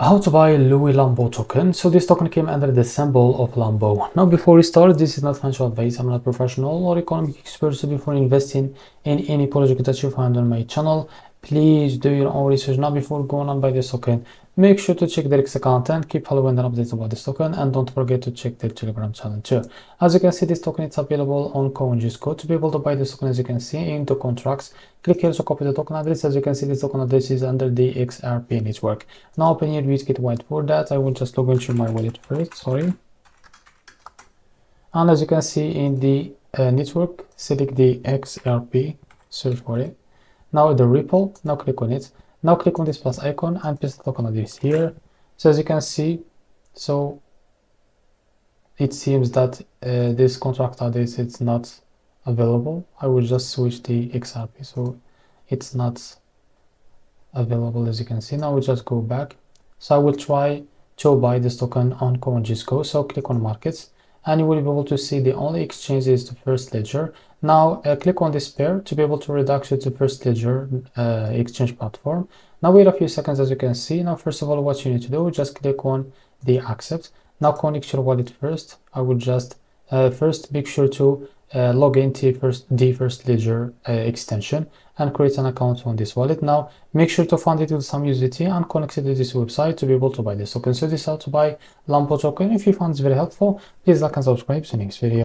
How to buy Louie Lambo token. So this token came under the symbol of Lambo. Now before we start, this is not financial advice. I'm not professional or economic expert. So before investing in any project that you find on my channel, please do your own research. Now before going on buy this token, make sure to check the REFERRAL content, keep following the updates about this token, and don't forget to check the Telegram channel too. As you can see, this token is available on CoinGecko. To be able to buy this token, as you can see into contracts, click here to copy the token address. As you can see, this token address is under the XRP network. Now open your Bitget wallet. For that, I will just log into my wallet first, sorry. And as you can see in the network, select the XRP, search for it. Now the Ripple, now click on it. Now click on this plus icon and paste the token address here. So as you can see, so it seems that this contract address is not available. I will just switch the XRP, so it's not available as you can see. Now we just go back. So I will try to buy this token on CoinGecko. So click on markets and you will be able to see the only exchange is the First Ledger. Now click on this pair to be able to redact it to First Ledger exchange platform. Now wait a few seconds. As you can see, now first of all, what you need to do, just click on the accept. Now connect your wallet first. I will just first make sure to log into the First Ledger extension and create an account on this wallet. Now make sure to fund it with some USDT and connect it to this website to be able to buy this token. So this is how to buy Lambo token. If you found this very helpful, please like and subscribe. See you next video.